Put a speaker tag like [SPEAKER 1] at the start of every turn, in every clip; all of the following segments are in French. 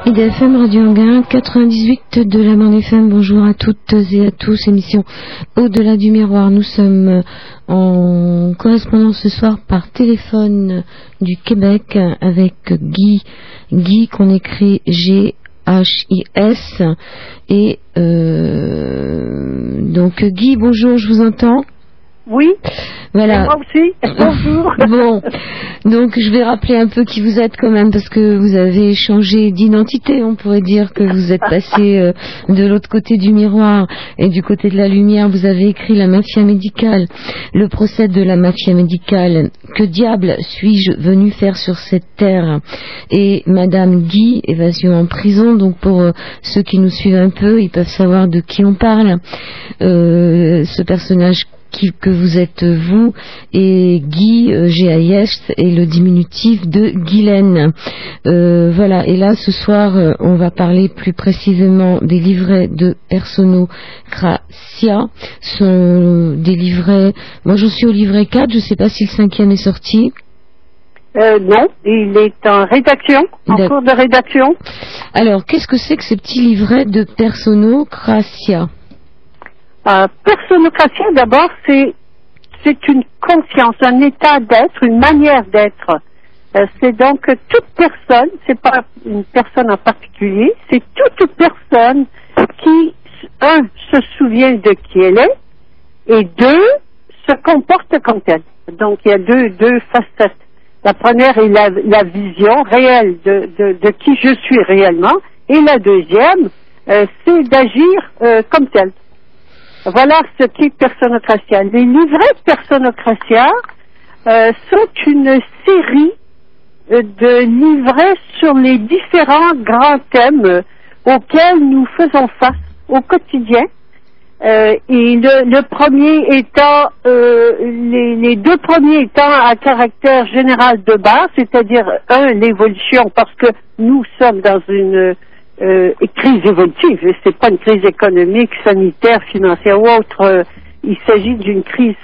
[SPEAKER 1] IDFM Radio Anguin, 98 de la bande FM. Bonjour à toutes et à tous. Émission Au-delà du miroir. Nous sommes en correspondance ce soir par téléphone du Québec avec Guy qu'on écrit G-H-I-S. Et donc Guy, bonjour, je vous entends.
[SPEAKER 2] Oui,
[SPEAKER 1] voilà.
[SPEAKER 2] Et moi aussi, bonjour.
[SPEAKER 1] Bon, donc je vais rappeler un peu qui vous êtes quand même, parce que vous avez changé d'identité, on pourrait dire que vous êtes passé de l'autre côté du miroir et du côté de la lumière. Vous avez écrit La mafia médicale, le procès de la mafia médicale. Que diable suis-je venu faire sur cette terre? Et Madame Guy, évasion en prison. Donc pour ceux qui nous suivent un peu, ils peuvent savoir de qui on parle. Ce personnage que vous êtes vous, et Guy, G-I-S, est le diminutif de Guylaine. Voilà, et là ce soir on va parler plus précisément des livrets de Personocratia. Sont des livrets, moi j'en suis au livret 4, je ne sais pas si le 5e est sorti.
[SPEAKER 2] Non, il est en rédaction, en cours de rédaction.
[SPEAKER 1] Alors, qu'est-ce que c'est que ces petits livrets de Personocratia?
[SPEAKER 2] Personocratia, d'abord, c'est une conscience, un état d'être, une manière d'être. C'est donc toute personne, c'est pas une personne en particulier, c'est toute personne qui, un, se souvient de qui elle est, et deux, se comporte comme telle. Donc, il y a deux facettes. La première est la vision réelle de qui je suis réellement, et la deuxième, c'est d'agir comme telle. Voilà ce qu'est Personocratia. Les livrets de Personocratia sont une série de livrets sur les différents grands thèmes auxquels nous faisons face au quotidien. Et le premier étant, les deux premiers étant à caractère général de base, c'est-à-dire l'évolution, parce que nous sommes dans une crise évolutive, et c'est pas une crise économique, sanitaire, financière ou autre, il s'agit d'une crise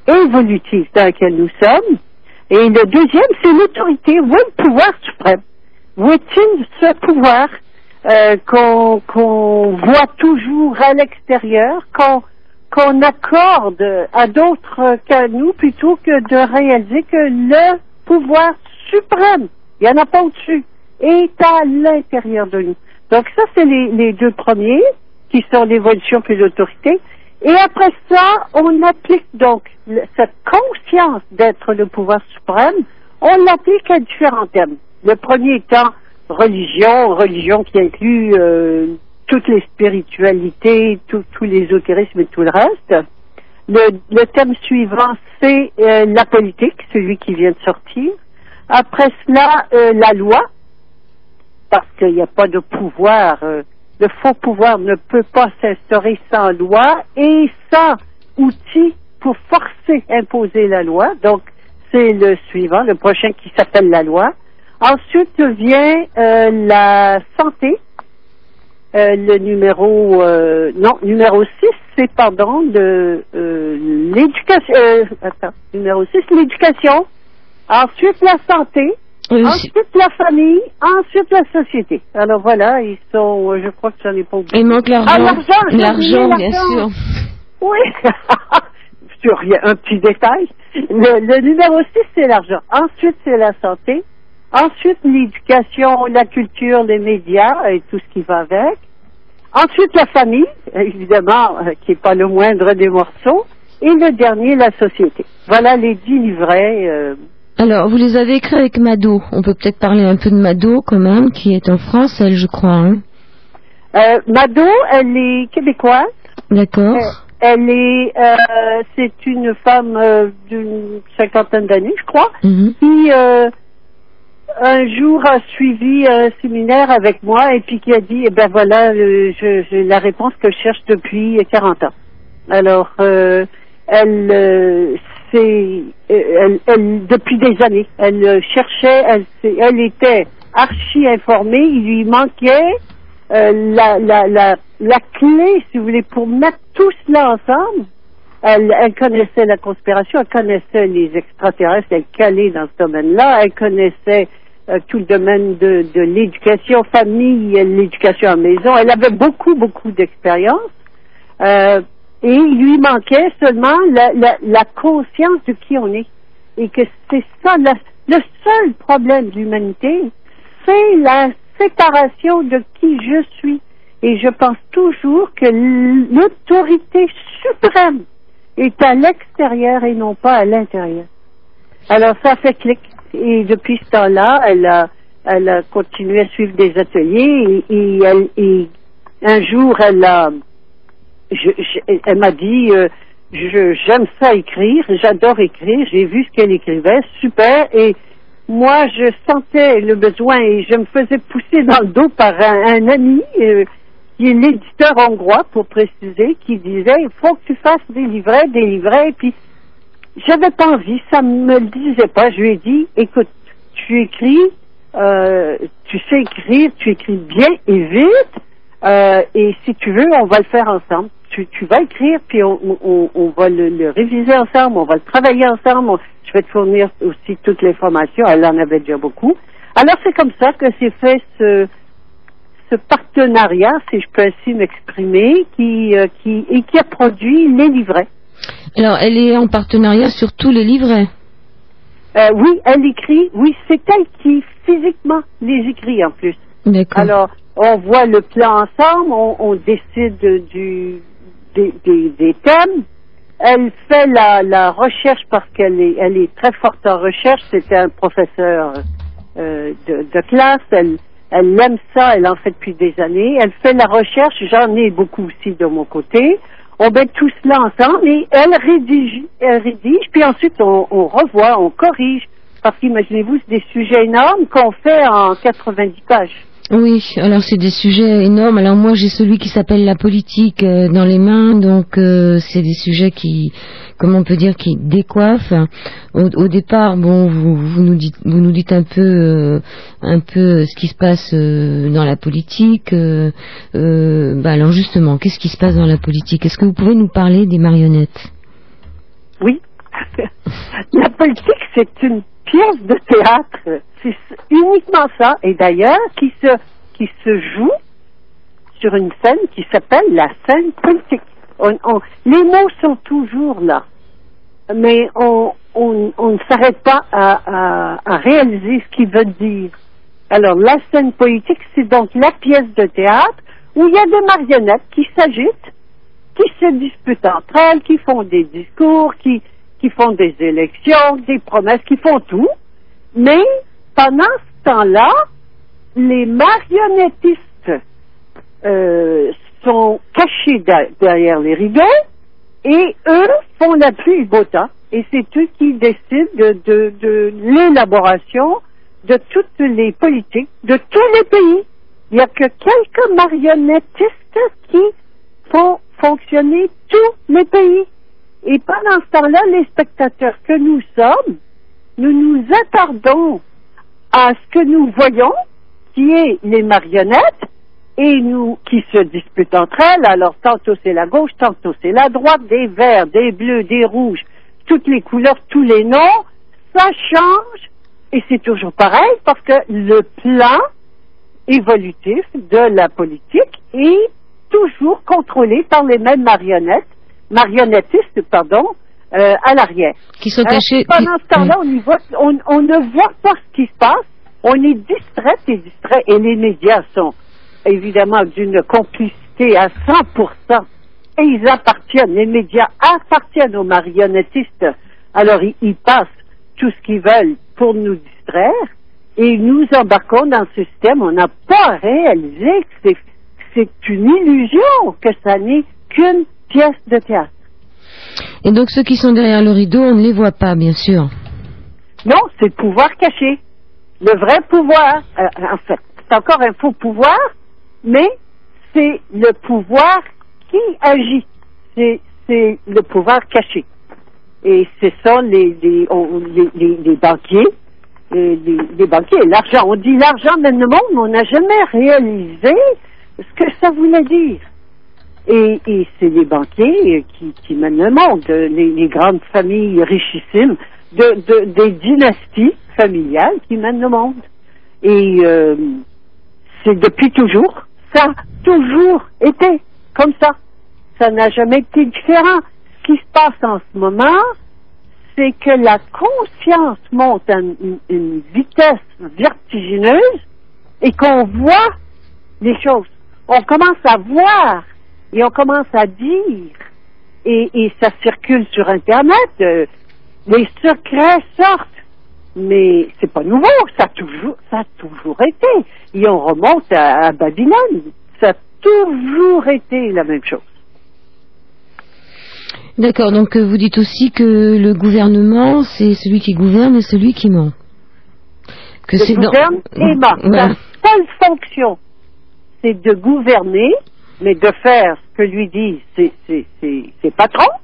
[SPEAKER 2] évolutive dans laquelle nous sommes. Et le deuxième, c'est l'autorité. Où est le pouvoir suprême? Où est-il ce pouvoir qu'on voit toujours à l'extérieur, qu'on accorde à d'autres qu'à nous, plutôt que de réaliser que le pouvoir suprême, il n'y en a pas au-dessus, est à l'intérieur de nous. Donc ça, c'est les deux premiers, qui sont l'évolution puis l'autorité. Et après ça, on applique donc cette conscience d'être le pouvoir suprême, on l'applique à différents thèmes. Le premier étant religion qui inclut toutes les spiritualités, tout l'ésotérisme et tout le reste. Le thème suivant, c'est la politique, celui qui vient de sortir. Après cela, la loi, parce qu'il n'y a pas de pouvoir, le faux pouvoir ne peut pas s'instaurer sans loi et sans outils pour forcer, imposer la loi. Donc, c'est le suivant, le prochain qui s'appelle la loi. Ensuite vient la santé, le numéro 6, c'est l'éducation. Numéro 6, l'éducation. Ensuite la santé. Ensuite la famille, ensuite la société. Alors voilà, ils sont, je crois que j'en ai pas oublié.
[SPEAKER 1] Il manque l'argent. L'argent, bien sûr.
[SPEAKER 2] Oui. Sur un petit détail. Le numéro 6, c'est l'argent. Ensuite, c'est la santé. Ensuite, l'éducation, la culture, les médias et tout ce qui va avec. Ensuite, la famille, évidemment, qui n'est pas le moindre des morceaux. Et le dernier, la société. Voilà les 10 livrets.
[SPEAKER 1] Alors, vous les avez écrits avec Mado. On peut peut-être parler un peu de Mado, quand même, qui est en France, elle, je crois. Hein.
[SPEAKER 2] Mado, elle est québécoise.
[SPEAKER 1] D'accord.
[SPEAKER 2] Elle est, c'est une femme d'une 50aine d'années, je crois, qui un jour a suivi un séminaire avec moi et puis qui a dit, eh ben voilà, j'ai la réponse que je cherche depuis 40 ans. Alors, elle, depuis des années, elle cherchait, elle était archi informée, il lui manquait la clé, si vous voulez, pour mettre tout cela ensemble. Elle connaissait la conspiration, elle connaissait les extraterrestres, elle calait dans ce domaine-là, elle connaissait tout le domaine de l'éducation famille, l'éducation à la maison. Elle avait beaucoup d'expérience. Et il lui manquait seulement la conscience de qui on est. Et que c'est ça, le seul problème de l'humanité, c'est la séparation de qui je suis. Et je pense toujours que l'autorité suprême est à l'extérieur et non pas à l'intérieur. Alors ça fait clic. Et depuis ce temps-là, elle a continué à suivre des ateliers et un jour, elle m'a dit, j'aime ça écrire, j'adore écrire, j'ai vu ce qu'elle écrivait, super, et moi je sentais le besoin et je me faisais pousser dans le dos par un ami qui est l'éditeur hongrois, pour préciser, qui disait, il faut que tu fasses des livrets, et puis j'avais pas envie, ça me le disait pas, je lui ai dit, écoute, tu écris, tu sais écrire, tu écris bien et vite, et si tu veux, on va le faire ensemble. Tu vas écrire, puis on va le réviser ensemble, on va le travailler ensemble, je vais te fournir aussi toutes les formations, elle en avait déjà beaucoup. Alors c'est comme ça que s'est fait ce partenariat, si je peux ainsi m'exprimer, qui a produit les livrets.
[SPEAKER 1] Alors elle est en partenariat sur tous les livrets?
[SPEAKER 2] Oui, elle écrit, oui, c'est elle qui physiquement les écrit en plus.
[SPEAKER 1] D'accord.
[SPEAKER 2] Alors, on voit le plan ensemble, on décide des thèmes. Elle fait la recherche parce qu'elle est très forte en recherche. C'était un professeur de classe. Elle aime ça, elle en fait depuis des années. Elle fait la recherche, j'en ai beaucoup aussi de mon côté. On met tout cela ensemble et elle rédige, puis ensuite on revoit, on corrige. Parce qu'imaginez-vous, c'est des sujets énormes qu'on fait en 90 pages.
[SPEAKER 1] Oui, alors c'est des sujets énormes. Alors moi j'ai celui qui s'appelle la politique dans les mains, donc c'est des sujets qui, comment on peut dire, qui décoiffent. Au départ, bon, vous nous dites un peu ce qui se passe dans la politique. Alors justement, qu'est-ce qui se passe dans la politique? Est-ce que vous pouvez nous parler des marionnettes?
[SPEAKER 2] Oui, la politique c'est une pièce de théâtre, c'est uniquement ça, et d'ailleurs qui se joue sur une scène qui s'appelle la scène politique. Les mots sont toujours là, mais on ne s'arrête pas à réaliser ce qu'ils veulent dire. Alors la scène politique, c'est donc la pièce de théâtre où il y a des marionnettes qui s'agitent, qui se disputent entre elles, qui font des discours, qui font des élections, des promesses, qui font tout. Mais pendant ce temps-là, les marionnettistes sont cachés derrière les rideaux et eux font la pluie et le beau temps. Et c'est eux qui décident de l'élaboration de toutes les politiques de tous les pays. Il n'y a que quelques marionnettistes qui font fonctionner tous les pays. Et pendant ce temps-là, les spectateurs que nous sommes, nous nous attardons à ce que nous voyons, qui est les marionnettes, et nous qui se disputent entre elles. Alors tantôt c'est la gauche, tantôt c'est la droite, des verts, des bleus, des rouges, toutes les couleurs, tous les noms, ça change, et c'est toujours pareil, parce que le plan évolutif de la politique est toujours contrôlé par les mêmes marionnettistes, à l'arrière.
[SPEAKER 1] Qui sont cachés.
[SPEAKER 2] Pendant ce temps-là, on ne voit pas ce qui se passe, on est distrait, et les médias sont évidemment d'une complicité à 100%, et les médias appartiennent aux marionnettistes, alors ils passent tout ce qu'ils veulent pour nous distraire, et nous embarquons dans ce système. On n'a pas réalisé que c'est une illusion, que ça n'est qu'une pièce de théâtre.
[SPEAKER 1] Et donc ceux qui sont derrière le rideau, on ne les voit pas, bien sûr.
[SPEAKER 2] Non, c'est le pouvoir caché. Le vrai pouvoir, en fait, c'est encore un faux pouvoir, mais c'est le pouvoir qui agit. C'est le pouvoir caché. Et ce sont les banquiers, les banquiers, l'argent. On dit l'argent mène le monde, mais on n'a jamais réalisé ce que ça voulait dire. Et c'est les banquiers qui mènent le monde, les grandes familles richissimes, des dynasties familiales qui mènent le monde. Et c'est depuis toujours. Ça a toujours été comme ça. Ça n'a jamais été différent. Ce qui se passe en ce moment, c'est que la conscience monte à une vitesse vertigineuse et qu'on voit les choses. On commence à voir et on commence à dire. Et ça circule sur Internet. Les secrets sortent. Mais c'est pas nouveau. Ça a toujours été. Et on remonte à Babylone. Ça a toujours été la même chose.
[SPEAKER 1] D'accord, donc vous dites aussi que le gouvernement, c'est celui qui gouverne et celui qui ment. Que
[SPEAKER 2] Le gouverne et ment.
[SPEAKER 1] Voilà.
[SPEAKER 2] Sa seule fonction, c'est de gouverner, mais de faire ce que lui disent ses patrons,